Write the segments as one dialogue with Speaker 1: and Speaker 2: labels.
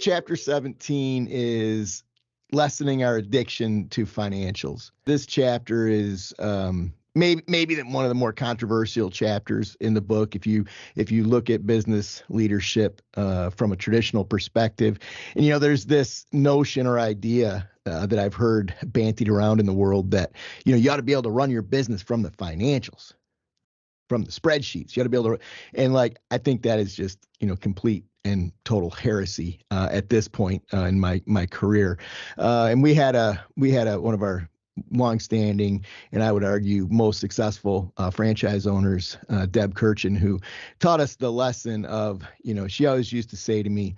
Speaker 1: chapter 17 is lessening our addiction to financials. This chapter is maybe one of the more controversial chapters in the book. If you look at business leadership from a traditional perspective, and there's this notion or idea that I've heard bantied around in the world that you ought to be able to run your business from the financials, from the spreadsheets. You ought to be able to, and I think that is just complete and total heresy at this point in my career. And we had one of our longstanding, and I would argue most successful franchise owners, Deb Kirchen, who taught us the lesson of, she always used to say to me,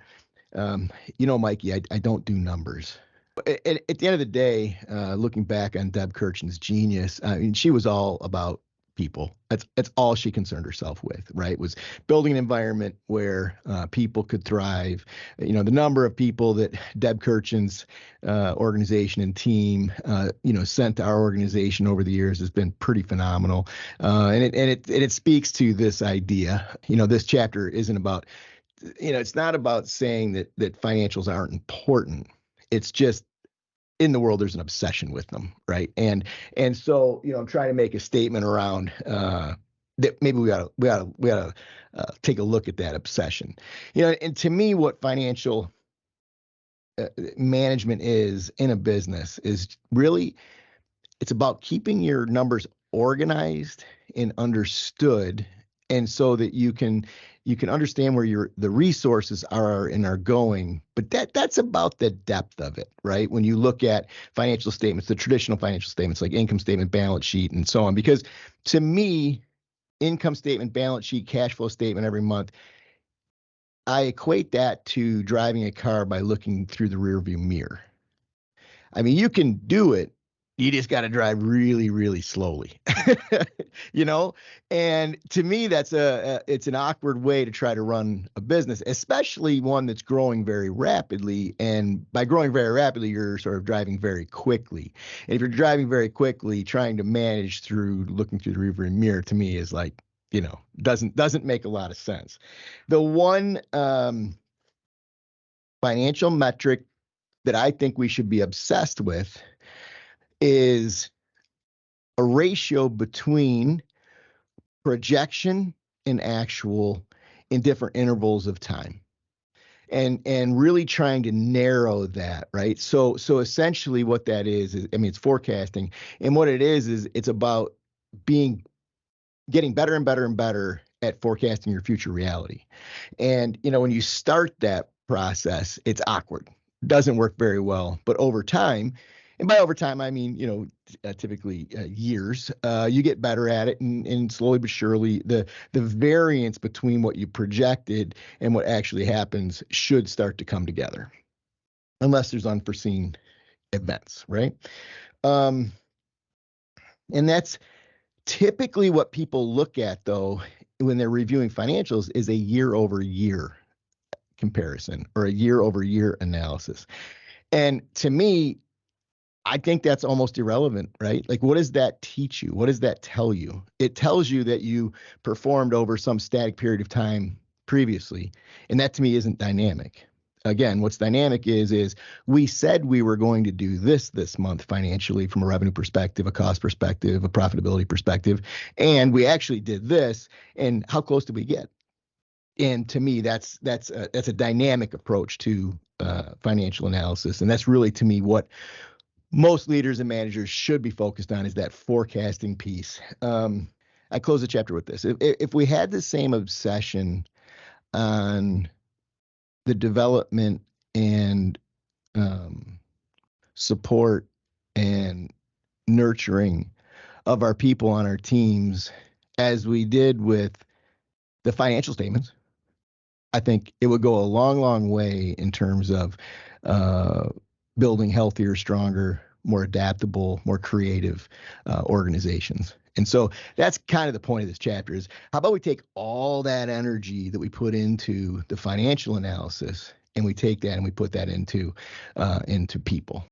Speaker 1: Mikey, I don't do numbers. At the end of the day, looking back on Deb Kirchen's genius, she was all about people. That's all she concerned herself with, right? Was building an environment where people could thrive. The number of people that Deb Kirchen's organization and team, sent to our organization over the years has been pretty phenomenal. And it speaks to this idea. This chapter isn't about, it's not about saying that financials aren't important. It's just, in the world, there's an obsession with them, right? And so, I'm trying to make a statement around that maybe we ought to take a look at that obsession. And to me, what financial management is in a business is really, it's about keeping your numbers organized and understood, and so that you can understand where the resources are and are going. But that's about the depth of it, right? When you look at financial statements, the traditional financial statements like income statement, balance sheet, and so on. Because to me, income statement, balance sheet, cash flow statement every month, I equate that to driving a car by looking through the rearview mirror. You can do it. You just got to drive really, really slowly, and to me, it's an awkward way to try to run a business, especially one that's growing very rapidly. And by growing very rapidly, you're sort of driving very quickly. And if you're driving very quickly, trying to manage through looking through the rearview mirror, to me, is doesn't make a lot of sense. The one financial metric that I think we should be obsessed with is a ratio between projection and actual in different intervals of time, and really trying to narrow that, right? So essentially what that is it's forecasting, and what it is it's about getting better and better and better at forecasting your future reality. And when you start that process, it's awkward, doesn't work very well, but over time, and by over time, I mean, typically years, you get better at it, and slowly but surely, the variance between what you projected and what actually happens should start to come together, unless there's unforeseen events, right? And that's typically what people look at, though, when they're reviewing financials, is a year-over-year comparison or a year-over-year analysis. And to me, I think that's almost irrelevant, right? What does that teach you? What does that tell you? It tells you that you performed over some static period of time previously, and that to me isn't dynamic. Again, what's dynamic is we said we were going to do this month financially from a revenue perspective, a cost perspective, a profitability perspective, and we actually did this, and how close did we get? And to me, that's a dynamic approach to financial analysis, and that's really, to me, what most leaders and managers should be focused on, is that forecasting piece. I close the chapter with this. If we had the same obsession on the development and support and nurturing of our people on our teams as we did with the financial statements, I think it would go a long, long way in terms of building healthier, stronger, more adaptable, more creative organizations. And so that's kind of the point of this chapter, is how about we take all that energy that we put into the financial analysis, and we take that and we put that into people.